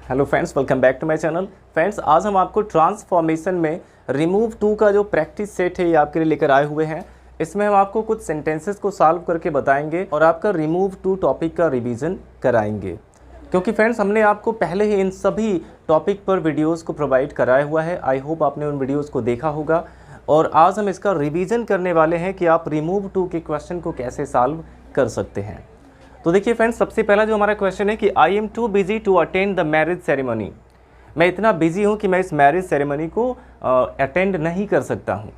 Hello friends, welcome back to my channel. Friends, आज हम आपको ट्रांसफॉर्मेशन में रिमूव टू का जो प्रैक्टिस सेट है ये आपके लिए लेकर आए हुए हैं। इसमें हम आपको कुछ सेंटेंसेस को सॉल्व करके बताएंगे और आपका रिमूव टू टॉपिक का रिवीजन कराएंगे, क्योंकि फ्रेंड्स हमने आपको पहले ही इन सभी टॉपिक पर वीडियोस को प्रोवाइड कराया हुआ है। आई होप आपने उन वीडियोस को देखा होगा और आज हम इसका रिवीजन करने वाले हैं कि आप रिमूव टू के क्वेश्चन को कैसे सॉल्व कर सकते हैं। तो देखिए फ्रेंड्स, सबसे पहला जो हमारा क्वेश्चन है कि I am too busy to attend the marriage ceremony. मैं इतना बिजी हूँ कि मैं इस मैरिज सेरेमनी को अटेंड नहीं कर सकता हूँ।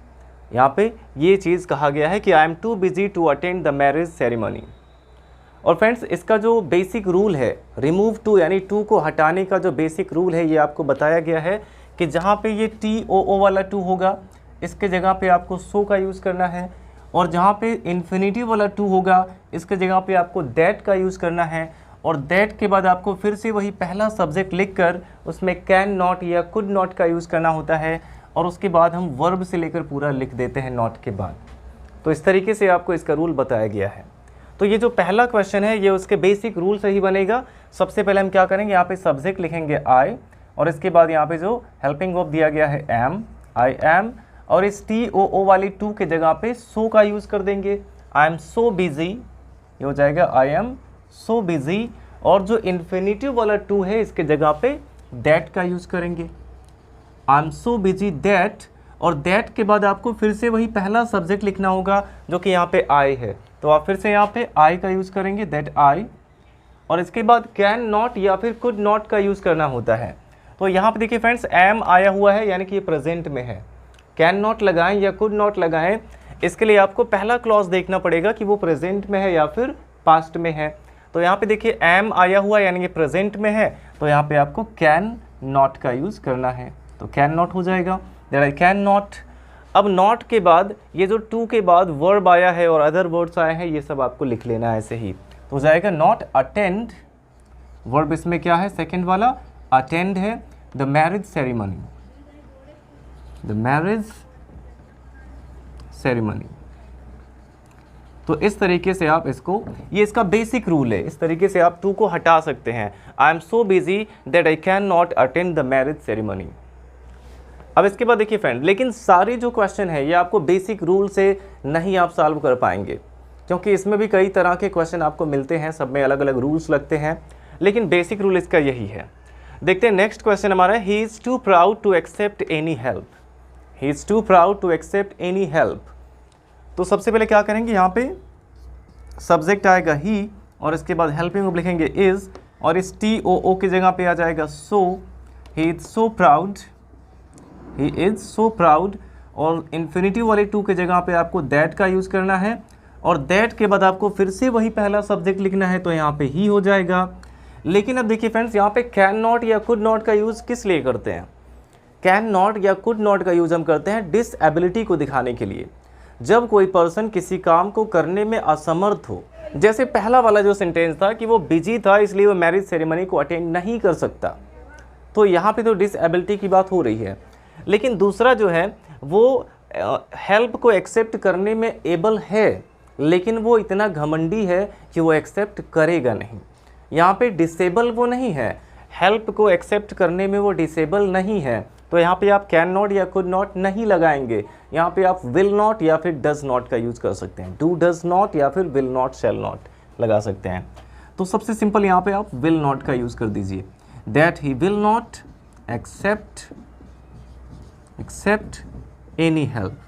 यहाँ पे ये चीज़ कहा गया है कि I am too busy to attend the marriage ceremony. और फ्रेंड्स, इसका जो बेसिक रूल है रिमूव टू यानी टू को हटाने का जो बेसिक रूल है ये आपको बताया गया है कि जहाँ पे ये TOO वाला टू होगा इसके जगह पे आपको सो का यूज़ करना है, और जहाँ पे इन्फिनिटिव वाला टू होगा इसके जगह पे आपको दैट का यूज़ करना है, और दैट के बाद आपको फिर से वही पहला सब्जेक्ट लिखकर उसमें कैन नॉट या कुड नॉट का यूज़ करना होता है, और उसके बाद हम वर्ब से लेकर पूरा लिख देते हैं नॉट के बाद। तो इस तरीके से आपको इसका रूल बताया गया है। तो ये जो पहला क्वेश्चन है ये उसके बेसिक रूल से ही बनेगा। सबसे पहले हम क्या करेंगे, यहाँ पे सब्जेक्ट लिखेंगे आई, और इसके बाद यहाँ पे जो हेल्पिंग वर्ब दिया गया है एम, आई एम, और इस TOO वाली टू के जगह पे सो का यूज़ कर देंगे। आई एम सो बिजी, ये हो जाएगा आई एम सो बिजी, और जो इन्फिनिटिव वाला टू है इसके जगह पे दैट का यूज़ करेंगे। I am so busy that, और दैट के बाद आपको फिर से वही पहला सब्जेक्ट लिखना होगा जो कि यहाँ पे आई है, तो आप फिर से यहाँ पे आई का यूज़ करेंगे, दैट आई, और इसके बाद कैन नॉट या फिर कुड नॉट का यूज़ करना होता है। तो यहाँ पे देखिए फ्रेंड्स, एम आया हुआ है यानी कि ये प्रेजेंट में है। कैन नॉट लगाएं या कुड नॉट लगाएं, इसके लिए आपको पहला क्लॉज देखना पड़ेगा कि वो प्रेजेंट में है या फिर पास्ट में है। तो यहाँ पे देखिए एम आया हुआ यानी कि प्रेजेंट में है, तो यहाँ पे आपको कैन नॉट का यूज़ करना है, तो कैन नॉट हो जाएगा, दैट आई कैन नॉट। अब नॉट के बाद ये जो टू के बाद वर्ब आया है और अदर वर्ड्स आए हैं ये सब आपको लिख लेना है ऐसे ही। तो हो जाएगा नॉट अटेंड, वर्ब इसमें क्या है सेकेंड वाला अटेंड है, the marriage ceremony, the marriage ceremony. तो इस तरीके से आप इसको, ये इसका बेसिक रूल है, इस तरीके से आप टू को हटा सकते हैं। I am so busy that I can not attend the marriage ceremony. अब इसके बाद देखिए फ्रेंड, लेकिन सारे जो क्वेश्चन है ये आपको बेसिक रूल से नहीं आप सॉल्व कर पाएंगे, क्योंकि इसमें भी कई तरह के क्वेश्चन आपको मिलते हैं, सब में अलग अलग रूल्स लगते हैं, लेकिन बेसिक रूल इसका यही है। देखते हैं नेक्स्ट क्वेश्चन हमारा, he is too proud to accept any help. He is too proud to accept any help. तो सबसे पहले क्या करेंगे, यहाँ पे सब्जेक्ट आएगा ही, और इसके बाद हेल्पिंग वर्ब लिखेंगे इज़, और इस TOO की जगह पे आ जाएगा so. He is so proud, he is so proud, और इन्फिनिटिव वाले टू के जगह पे आपको दैट का यूज़ करना है, और दैट के बाद आपको फिर से वही पहला सब्जेक्ट लिखना है, तो यहाँ पे ही हो जाएगा। लेकिन अब देखिए फ्रेंड्स, यहाँ पे कैन नॉट या कुड नॉट का यूज़ किस लिए करते हैं? कैन नॉट या कुड नॉट का यूज़ हम करते हैं डिसएबिलिटी को दिखाने के लिए। जब कोई पर्सन किसी काम को करने में असमर्थ हो, जैसे पहला वाला जो सेंटेंस था कि वो बिजी था इसलिए वो मैरिज सेरेमनी को अटेंड नहीं कर सकता, तो यहाँ पे तो डिसएबिलिटी की बात हो रही है। लेकिन दूसरा जो है वो हेल्प को एक्सेप्ट करने में एबल है, लेकिन वो इतना घमंडी है कि वो एक्सेप्ट करेगा नहीं। यहाँ पे डिसेबल वो नहीं है, हेल्प को एक्सेप्ट करने में वो डिसेबल नहीं है, तो यहाँ पे आप कैन नॉट या कुड नॉट नहीं लगाएंगे। यहाँ पे आप विल नॉट या फिर डज नॉट का यूज़ कर सकते हैं, डू डज नॉट या फिर विल नॉट शैल नॉट लगा सकते हैं। तो सबसे सिंपल यहाँ पे आप विल नॉट का यूज़ कर दीजिए, that he will not accept any help.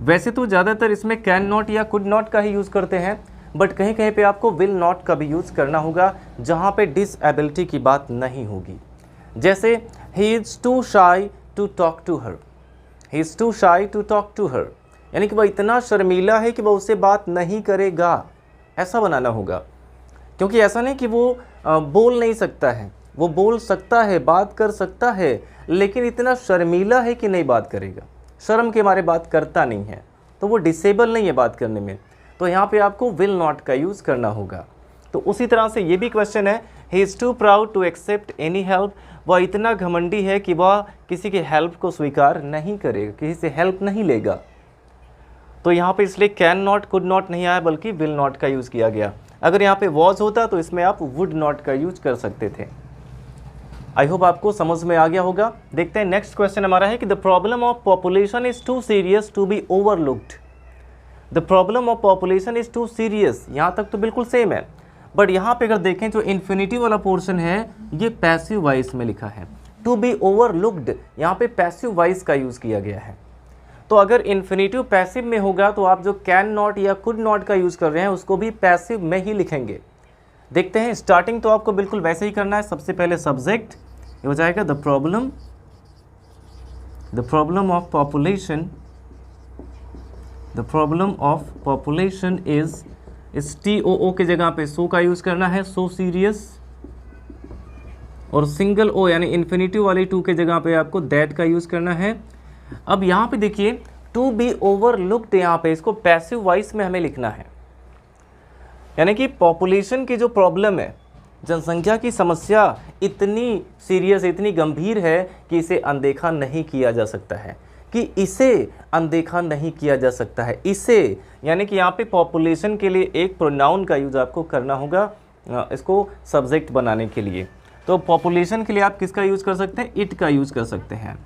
वैसे तो ज़्यादातर इसमें कैन नॉट या कुड नॉट का ही यूज़ करते हैं, बट कहीं कहीं पे आपको विल नॉट का भी यूज़ करना होगा जहाँ पे डिसएबिलिटी की बात नहीं होगी। जैसे he is too shy to talk to her, he is too shy to talk to her, यानी कि वह इतना शर्मीला है कि वह उससे बात नहीं करेगा, ऐसा बनाना होगा। क्योंकि ऐसा नहीं कि वो बोल नहीं सकता है, वो बोल सकता है, बात कर सकता है, लेकिन इतना शर्मीला है कि नहीं बात करेगा, शर्म के मारे बात करता नहीं है, तो वो डिसेबल नहीं है बात करने में, तो यहाँ पे आपको विल नॉट का यूज़ करना होगा। तो उसी तरह से ये भी क्वेश्चन है, he is too proud to accept any help, वह इतना घमंडी है कि वह किसी के हेल्प को स्वीकार नहीं करेगा, किसी से हेल्प नहीं लेगा। तो यहाँ पे इसलिए कैन नॉट कुड नॉट नहीं आया बल्कि विल नॉट का यूज़ किया गया। अगर यहाँ पे वॉज होता तो इसमें आप वुड नॉट का यूज कर सकते थे। आई होप आपको समझ में आ गया होगा। देखते हैं नेक्स्ट क्वेश्चन हमारा है कि the problem of population is too serious to be overlooked. The problem of population is too serious, यहाँ तक तो बिल्कुल सेम है, बट यहाँ पे अगर देखें जो इन्फिनिटी वाला पोर्शन है ये पैसिव वॉइस में लिखा है। टू बी ओवरलुक्ड यहाँ पे पैसिव वॉइस का यूज़ किया गया है। तो अगर इन्फिनिटिव पैसिव में होगा तो आप जो कैन नॉट या कुड नॉट का यूज़ कर रहे हैं उसको भी पैसिव में ही लिखेंगे। देखते हैं, स्टार्टिंग तो आपको बिल्कुल वैसे ही करना है। सबसे पहले सब्जेक्ट, ये हो जाएगा the problem of population, the problem of population इस TOO के जगह पे सो का यूज़ करना है, सो सीरियस, और सिंगल ओ यानी इन्फिनिटिव वाली टू के जगह पे आपको दैट का यूज़ करना है। अब यहाँ पे देखिए टू बी ओवरलुक्ड, यहाँ पे इसको पैसिव वॉइस में हमें लिखना है, यानी कि पॉपुलेशन की जो प्रॉब्लम है, जनसंख्या की समस्या इतनी सीरियस, इतनी गंभीर है कि इसे अनदेखा नहीं किया जा सकता है, कि इसे अनदेखा नहीं किया जा सकता है। इसे यानी कि यहाँ पे पॉपुलेशन के लिए एक प्रोनाउन का यूज़ आपको करना होगा इसको सब्जेक्ट बनाने के लिए। तो पॉपुलेशन के लिए आप किसका यूज़ कर सकते हैं? इट का यूज़ कर सकते हैं।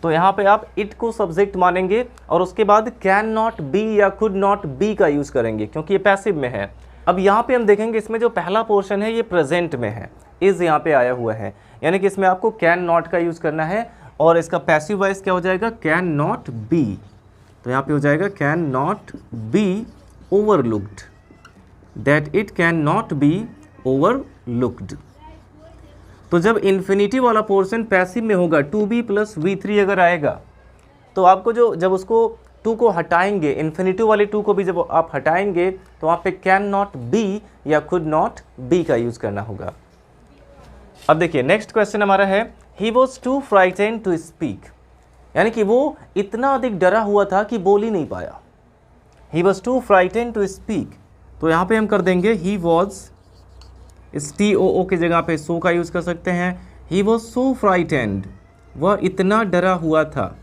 तो यहाँ पे आप इट को सब्जेक्ट मानेंगे और उसके बाद कैन नॉट बी या कुड नॉट बी का यूज़ करेंगे क्योंकि ये पैसिव में है। अब यहाँ पे हम देखेंगे इसमें जो पहला पोर्शन है ये प्रेजेंट में है, इज़ यहाँ पे आया हुआ है, यानी कि इसमें आपको कैन नॉट का यूज़ करना है और इसका पैसिव वॉइस क्या हो जाएगा? Can not B. तो यहाँ पे हो जाएगा can not B overlooked, that it can not B overlooked. तो जब इन्फिनिटी वाला पोर्शन पैसिव में होगा, टू बी प्लस V3 अगर आएगा तो आपको जब उसको टू को हटाएंगे, इन्फिनिटी वाले टू को भी जब आप हटाएंगे तो वहाँ पे कैन नॉट बी या कुड नॉट बी का यूज़ करना होगा। अब देखिए नेक्स्ट क्वेश्चन हमारा है, he was too frightened to speak, यानी कि वो इतना अधिक डरा हुआ था कि बोल ही नहीं पाया। He was too frightened to speak, तो यहाँ पे हम कर देंगे ही वॉज, इस TOO के जगह पे सो का यूज़ कर सकते हैं। ही वॉज सो फ्राइटेंड, वह इतना डरा हुआ था।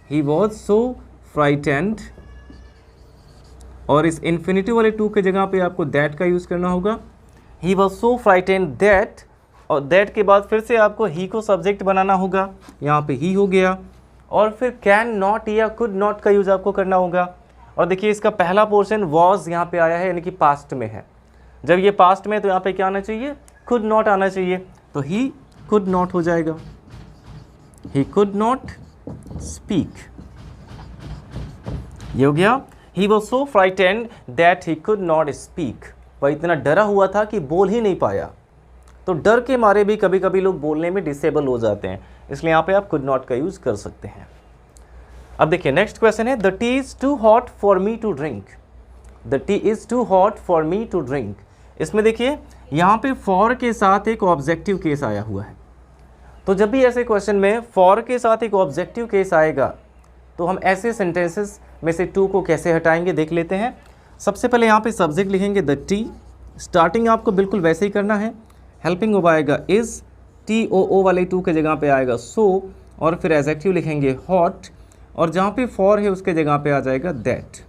ही वॉज सो फ्राइटेंड, और इस इन्फिनिटी वाले टू के जगह पे आपको दैट का यूज़ करना होगा। He was so frightened that, और दैट के बाद फिर से आपको ही को सब्जेक्ट बनाना होगा, यहाँ पे ही हो गया, और फिर कैन नॉट या कुड नॉट का यूज़ आपको करना होगा। और देखिए इसका पहला पोर्शन वॉज यहाँ पे आया है, यानी कि पास्ट में है। जब ये पास्ट में है तो यहाँ पे क्या आना चाहिए? कुड नॉट आना चाहिए, तो ही कुड नॉट हो जाएगा, ही कुड नॉट स्पीक। ये हो गया, he was so frightened that he could not speak, वह इतना डरा हुआ था कि बोल ही नहीं पाया। तो डर के मारे भी कभी कभी लोग बोलने में डिसेबल हो जाते हैं, इसलिए यहाँ पे आप कुड नॉट का यूज़ कर सकते हैं। अब देखिए नेक्स्ट क्वेश्चन है, the tea is too hot for me to drink. The tea is too hot for me to drink, इसमें देखिए यहाँ पे फॉर के साथ एक ऑब्जेक्टिव केस आया हुआ है। तो जब भी ऐसे क्वेश्चन में फॉर के साथ एक ऑब्जेक्टिव केस आएगा तो हम ऐसे सेंटेंसेस में से टू को कैसे हटाएंगे देख लेते हैं। सबसे पहले यहाँ पे सब्जेक्ट लिखेंगे द टी, स्टार्टिंग आपको बिल्कुल वैसे ही करना है। हेल्पिंग वर्ब आएगा इज़, TOO वाले टू के जगह पे आएगा सो, और फिर एडजेक्टिव लिखेंगे हॉट, और जहाँ पे फॉर है उसके जगह पे आ जाएगा दैट।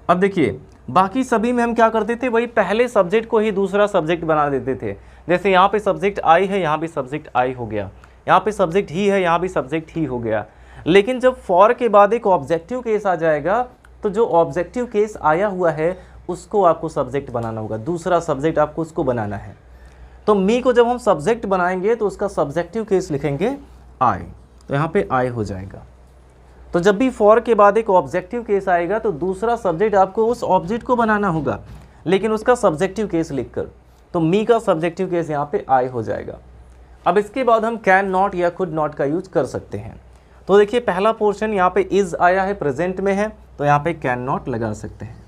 अब देखिए बाकी सभी में हम क्या करते थे, वही पहले सब्जेक्ट को ही दूसरा सब्जेक्ट बना देते थे। जैसे यहाँ पे सब्जेक्ट आई है, यहाँ भी सब्जेक्ट आई हो गया, यहाँ पे सब्जेक्ट ही है, यहाँ भी सब्जेक्ट ही हो गया। लेकिन जब फॉर के बाद एक ऑब्जेक्टिव केस आ जाएगा तो जो ऑब्जेक्टिव केस आया हुआ है उसको आपको सब्जेक्ट बनाना होगा, दूसरा सब्जेक्ट आपको उसको बनाना है। तो मी को जब हम सब्जेक्ट बनाएंगे तो उसका सब्जेक्टिव केस लिखेंगे आई, तो यहाँ पे आई हो जाएगा। तो जब भी फॉर के बाद एक ऑब्जेक्टिव केस आएगा तो दूसरा सब्जेक्ट आपको उस ऑब्जेक्ट को बनाना होगा, लेकिन उसका सब्जेक्टिव केस लिखकर। तो मी का सब्जेक्टिव केस यहाँ पे आई हो जाएगा। अब इसके बाद हम कैन नॉट या कुड नॉट का यूज कर सकते हैं। तो देखिए पहला पोर्शन यहाँ पे इज़ आया है, प्रेजेंट में है, तो यहाँ पे कैन नॉट लगा सकते हैं,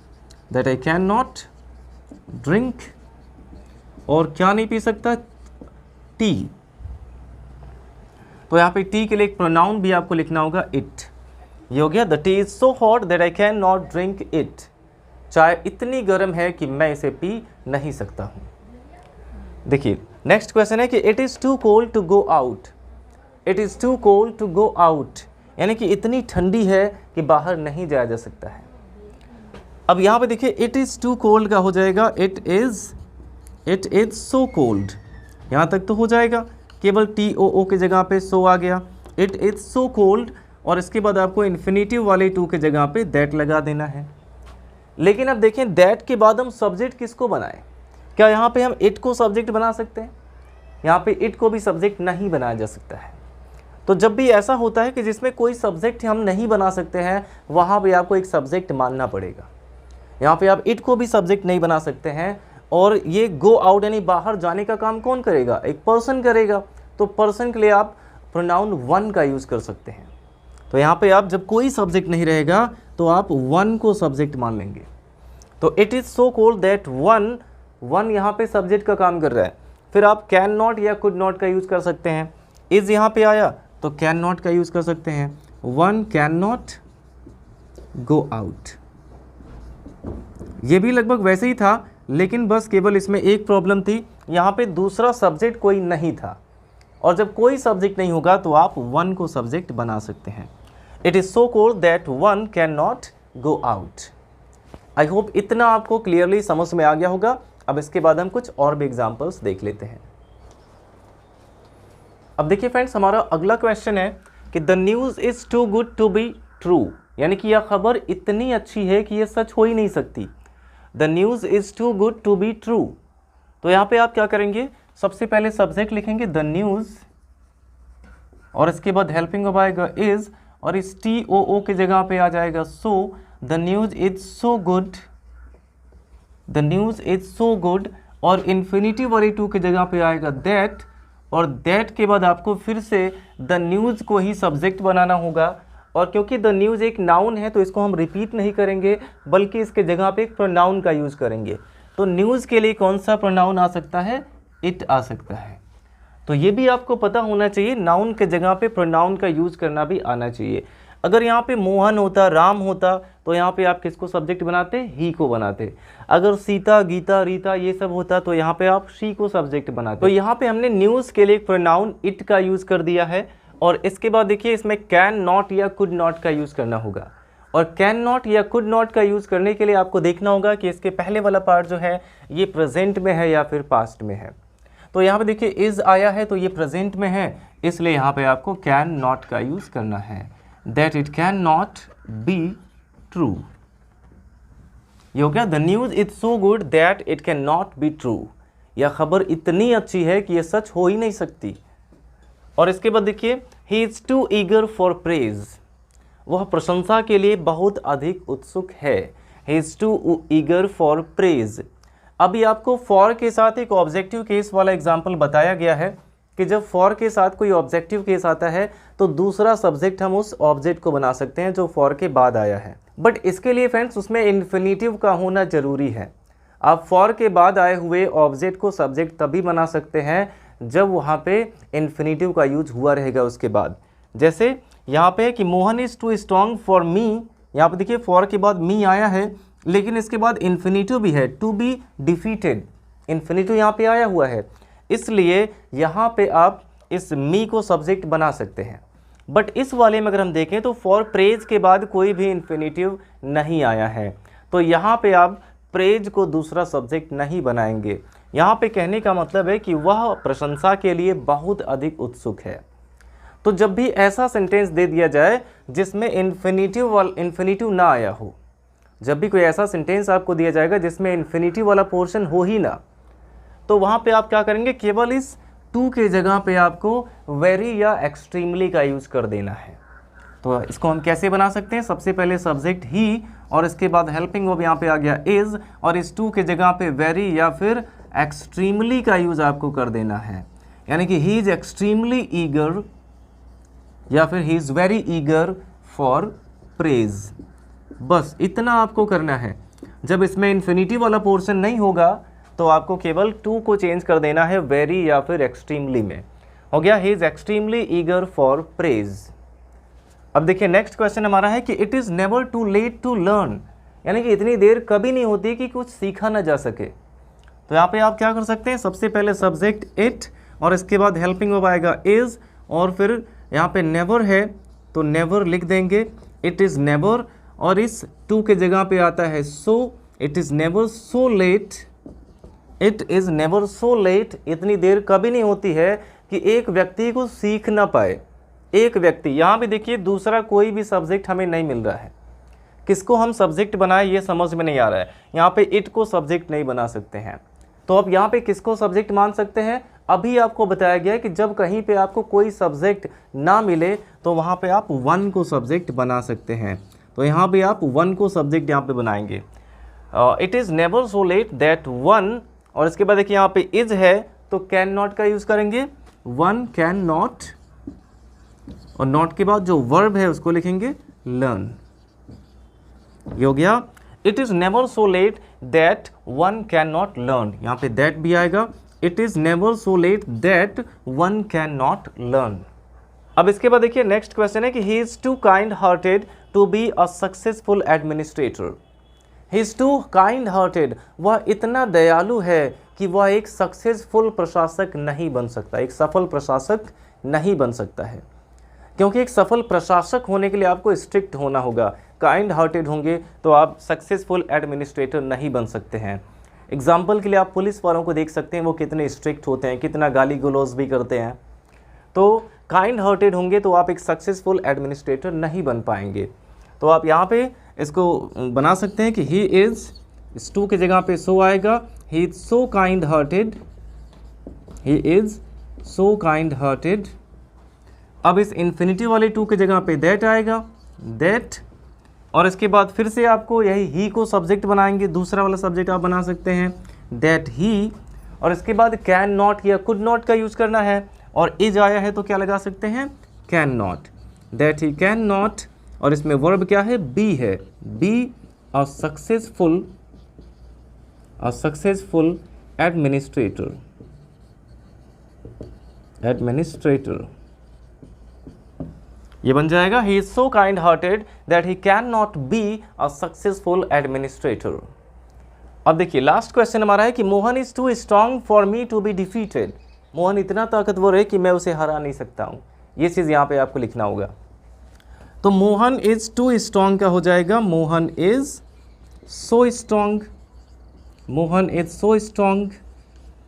that I can not drink, और क्या नहीं पी सकता? टी। तो यहाँ पे टी के लिए एक प्रोनाउन भी आपको लिखना होगा इट। ये हो गया, the T is so hot that I can not drink it, चाय इतनी गर्म है कि मैं इसे पी नहीं सकता हूँ। देखिए नेक्स्ट क्वेश्चन है कि it is too cold to go out. It is too cold to go out, यानी कि इतनी ठंडी है कि बाहर नहीं जाया जा सकता है। अब यहाँ पे देखिए इट इज़ टू कोल्ड का हो जाएगा इट इज़ सो कोल्ड, यहाँ तक तो हो जाएगा। केवल TOO की जगह पे सो आ गया, इट इज़ सो कोल्ड, और इसके बाद आपको इन्फिनेटिव वाले टू की जगह पे दैट लगा देना है। लेकिन अब देखें दैट के बाद हम सब्जेक्ट किसको बनाएं? क्या यहाँ पे हम इट को सब्जेक्ट बना सकते हैं? यहाँ पे इट को भी सब्जेक्ट नहीं बनाया जा सकता है। तो जब भी ऐसा होता है कि जिसमें कोई सब्जेक्ट हम नहीं बना सकते हैं, वहाँ पे आपको एक सब्जेक्ट मानना पड़ेगा। यहाँ पे आप इट को भी सब्जेक्ट नहीं बना सकते हैं, और ये गो आउट यानी बाहर जाने का काम कौन करेगा? एक पर्सन करेगा। तो पर्सन के लिए आप प्रोनाउन वन का यूज़ कर सकते हैं। तो यहाँ पे आप जब कोई सब्जेक्ट नहीं रहेगा तो आप वन को सब्जेक्ट मान लेंगे। तो it is so cold that one यहाँ पे सब्जेक्ट का काम कर रहा है। फिर आप कैन नॉट या कुड नॉट का यूज़ कर सकते हैं। इज़ यहाँ पे आया तो कैन नॉट का यूज़ कर सकते हैं, one can not go out. ये भी लगभग वैसे ही था, लेकिन बस केवल इसमें एक प्रॉब्लम थी, यहाँ पे दूसरा सब्जेक्ट कोई नहीं था, और जब कोई सब्जेक्ट नहीं होगा तो आप वन को सब्जेक्ट बना सकते हैं। It is so cold that one can not go out. I hope इतना आपको क्लियरली समझ में आ गया होगा। अब इसके बाद हम कुछ और भी एग्जाम्पल्स देख लेते हैं। अब देखिए फ्रेंड्स, हमारा अगला क्वेश्चन है कि the news is too good to be true, यानी कि यह खबर इतनी अच्छी है कि यह सच हो ही नहीं सकती। The news is too good to be true. तो यहाँ पे आप क्या करेंगे? सबसे पहले सब्जेक्ट लिखेंगे द न्यूज़, और इसके बाद हेल्पिंग वर्ब आएगा इज़, और इस TOO की जगह पे आ जाएगा so. The news is so good, the news is so good, और इन्फिनिटी वाली टू की जगह पे आएगा दैट, और दैट के बाद आपको फिर से द न्यूज़ को ही सब्जेक्ट बनाना होगा। और क्योंकि द न्यूज़ एक नाउन है तो इसको हम रिपीट नहीं करेंगे, बल्कि इसके जगह पे एक प्रोनाउन का यूज़ करेंगे। तो न्यूज़ के लिए कौन सा प्रोनाउन आ सकता है? इट आ सकता है। तो ये भी आपको पता होना चाहिए, नाउन के जगह पे प्रोनाउन का यूज़ करना भी आना चाहिए। अगर यहाँ पे मोहन होता, राम होता, तो यहाँ पे आप किसको सब्जेक्ट बनाते? ही को बनाते। अगर सीता, गीता, रीता ये सब होता तो यहाँ पे आप शी को सब्जेक्ट बनाते। तो यहाँ पे हमने न्यूज़ के लिए प्रोनाउन इट का यूज़ कर दिया है, और इसके बाद देखिए इसमें कैन नॉट या कुड नॉट का यूज़ करना होगा। और कैन नॉट या कुड नॉट का यूज़ करने के लिए आपको देखना होगा कि इसके पहले वाला पार्ट जो है ये प्रेजेंट में है या फिर पास्ट में है। तो यहाँ पे देखिए इज़ आया है तो ये प्रेजेंट में है, इसलिए यहाँ पे आपको कैन नॉट का यूज़ करना है, that it can not be true. ये हो गया the news is so good that it can not be true. यह खबर इतनी अच्छी है कि यह सच हो ही नहीं सकती। और इसके बाद देखिए he is too eager for praise, वह प्रशंसा के लिए बहुत अधिक उत्सुक है। He is too eager for praise. अभी आपको फॉर के साथ एक ऑब्जेक्टिव केस वाला एग्जाम्पल बताया गया है कि जब फॉर के साथ कोई ऑब्जेक्टिव केस आता है तो दूसरा सब्जेक्ट हम उस ऑब्जेक्ट को बना सकते हैं जो फॉर के बाद आया है। बट इसके लिए फ्रेंड्स उसमें इन्फिनेटिव का होना ज़रूरी है। आप फॉर के बाद आए हुए ऑब्जेक्ट को सब्जेक्ट तभी बना सकते हैं जब वहाँ पे इन्फिनेटिव का यूज हुआ रहेगा उसके बाद। जैसे यहाँ पे कि Mohan is too strong for me, यहाँ पे देखिए फॉर के बाद मी आया है, लेकिन इसके बाद इन्फिनेटिव भी है, टू बी डिफीटेड, इन्फिनेटिव यहाँ पे आया हुआ है, इसलिए यहाँ पे आप इस मी को सब्जेक्ट बना सकते हैं। बट इस वाले में अगर हम देखें तो फॉर प्रेज के बाद कोई भी इन्फिनेटिव नहीं आया है, तो यहाँ पे आप प्रेज को दूसरा सब्जेक्ट नहीं बनाएंगे। यहाँ पे कहने का मतलब है कि वह प्रशंसा के लिए बहुत अधिक उत्सुक है। तो जब भी ऐसा सेंटेंस दे दिया जाए जिसमें इन्फिनेटिव ना आया हो, जब भी कोई ऐसा सेंटेंस आपको दिया जाएगा जिसमें इन्फिनेटिव वाला पोर्शन हो ही ना, तो वहाँ पे आप क्या करेंगे, केवल इस टू के जगह पे आपको वेरी या एक्सट्रीमली का यूज़ कर देना है। तो इसको हम कैसे बना सकते हैं, सबसे पहले सब्जेक्ट ही और इसके बाद हेल्पिंग वर्ब यहाँ पे आ गया इज़, और इस टू के जगह पे वेरी या फिर एक्सट्रीमली का यूज़ आपको कर देना है। यानी कि ही इज़ एक्सट्रीमली ईगर या फिर he is very eager for praise. बस इतना आपको करना है। जब इसमें इन्फिनिटी वाला पोर्शन नहीं होगा तो आपको केवल टू को चेंज कर देना है वेरी या फिर एक्सट्रीमली में। हो गया he is extremely eager for praise. अब देखिए नेक्स्ट क्वेश्चन हमारा है कि it is never too late to learn, यानी कि इतनी देर कभी नहीं होती कि कुछ सीखा ना जा सके। तो यहाँ पे आप क्या कर सकते हैं, सबसे पहले सब्जेक्ट इट और इसके बाद हेल्पिंग वर्ब आएगा इज़, और फिर यहाँ पे नेवर है तो नेवर लिख देंगे, इट इज़ नेवर, और इस टू के जगह पे आता है so, it is never so late, it is never so late, इतनी देर कभी नहीं होती है कि एक व्यक्ति को सीख ना पाए, एक व्यक्ति, यहाँ पे देखिए दूसरा कोई भी सब्जेक्ट हमें नहीं मिल रहा है, किसको हम सब्जेक्ट बनाए ये समझ में नहीं आ रहा है। यहाँ पे इट को सब्जेक्ट नहीं बना सकते हैं, तो अब यहाँ पे किसको सब्जेक्ट मान सकते हैं? अभी आपको बताया गया है कि जब कहीं पे आपको कोई सब्जेक्ट ना मिले तो वहाँ पे आप वन को सब्जेक्ट बना सकते हैं। तो यहाँ पे आप वन को सब्जेक्ट यहाँ पे बनाएंगे। It is never so late that one, और इसके बाद देखिए यहाँ पे इज है तो कैन नॉट का यूज़ करेंगे, वन कैन नॉट, और नॉट के बाद जो वर्ब है उसको लिखेंगे लर्न। ये हो गया। It is never so late that one can not learn, यहाँ पे दैट भी आएगा। It is never so late that one can not learn. अब इसके बाद देखिए नेक्स्ट क्वेश्चन है कि he is too kind hearted to be a successful administrator. He is too kind hearted, वह इतना दयालु है कि वह एक सक्सेसफुल प्रशासक नहीं बन सकता, एक सफल प्रशासक नहीं बन सकता है। क्योंकि एक सफल प्रशासक होने के लिए आपको स्ट्रिक्ट होना होगा, काइंड हार्टेड होंगे तो आप सक्सेसफुल एडमिनिस्ट्रेटर नहीं बन सकते हैं। एग्जाम्पल के लिए आप पुलिस वालों को देख सकते हैं, वो कितने स्ट्रिक्ट होते हैं, कितना गाली गलौज भी करते हैं। तो काइंड हार्टेड होंगे तो आप एक सक्सेसफुल एडमिनिस्ट्रेटर नहीं बन पाएंगे। तो आप यहाँ पे इसको बना सकते हैं कि ही इज़, इस टू की जगह पे सो आएगा, ही is so kind hearted, he is so kind hearted. अब इस इन्फिनिटी वाले टू की जगह पे दैट आएगा, दैट, और इसके बाद फिर से आपको यही ही को सब्जेक्ट बनाएंगे, दूसरा वाला सब्जेक्ट आप बना सकते हैं दैट ही, और इसके बाद कैन नॉट या कुड नॉट का यूज़ करना है, और इज आया है तो क्या लगा सकते हैं can not, that he can not, और इसमें वर्ब क्या है बी है, be a successful administrator, administrator ये बन जाएगा he is so kind hearted that he can not be a successful administrator. अब देखिए लास्ट क्वेश्चन हमारा है कि Mohan is too strong for me to be defeated. मोहन इतना ताकतवर है कि मैं उसे हरा नहीं सकता हूँ, ये चीज़ यहाँ पे आपको लिखना होगा। तो मोहन इज टू स्ट्रांग का हो जाएगा Mohan is so strong, Mohan is so strong,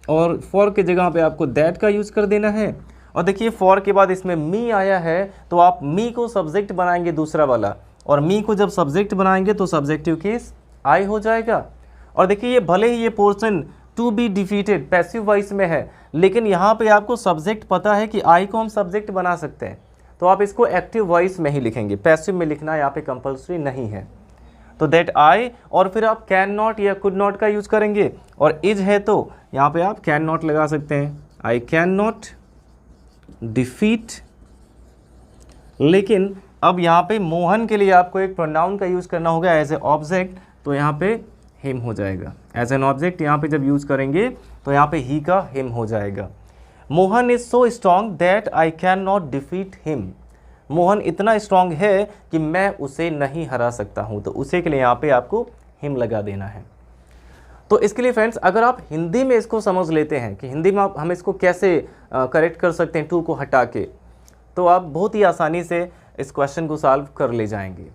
और फॉर के जगह पे आपको दैट का यूज़ कर देना है। और देखिए फॉर के बाद इसमें मी आया है तो आप मी को सब्जेक्ट बनाएंगे दूसरा वाला, और मी को जब सब्जेक्ट बनाएंगे तो सब्जेक्टिव केस आई हो जाएगा। और देखिए ये भले ही ये portion to be defeated passive voice में है, लेकिन यहाँ पे आपको सब्जेक्ट पता है कि आई को हम सब्जेक्ट बना सकते हैं, तो आप इसको एक्टिव वॉइस में ही लिखेंगे, पैसिव में लिखना यहाँ पे कंपल्सरी नहीं है। तो दैट आई, और फिर आप कैन नॉट या कुड नॉट का यूज़ करेंगे, और इज है तो यहाँ पे आप कैन नॉट लगा सकते हैं, आई कैन नॉट डिफीट। लेकिन अब यहाँ पे मोहन के लिए आपको एक प्रोनाउन का यूज़ करना होगा एज ए ऑब्जेक्ट, तो यहाँ पे हिम हो जाएगा। एज एन ऑब्जेक्ट यहाँ पे जब यूज़ करेंगे तो यहाँ पे ही का हिम हो जाएगा। Mohan is so strong that I can not defeat him. Mohan इतना स्ट्रॉन्ग है कि मैं उसे नहीं हरा सकता हूँ, तो उसे के लिए यहाँ पे आपको हिम लगा देना है। तो इसके लिए फ्रेंड्स अगर आप हिंदी में इसको समझ लेते हैं कि हिंदी में हम इसको कैसे करेक्ट कर सकते हैं टू को हटा के, तो आप बहुत ही आसानी से इस क्वेश्चन को सॉल्व कर ले जाएंगे।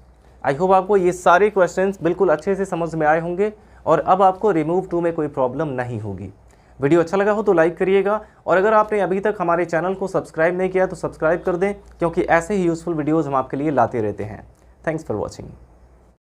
आई होप आपको ये सारे क्वेश्चंस बिल्कुल अच्छे से समझ में आए होंगे, और अब आपको रिमूव टू में कोई प्रॉब्लम नहीं होगी। वीडियो अच्छा लगा हो तो लाइक करिएगा, और अगर आपने अभी तक हमारे चैनल को सब्सक्राइब नहीं किया तो सब्सक्राइब कर दें, क्योंकि ऐसे ही यूज़फुल वीडियोज़ हम आपके लिए लाते रहते हैं। Thanks for watching.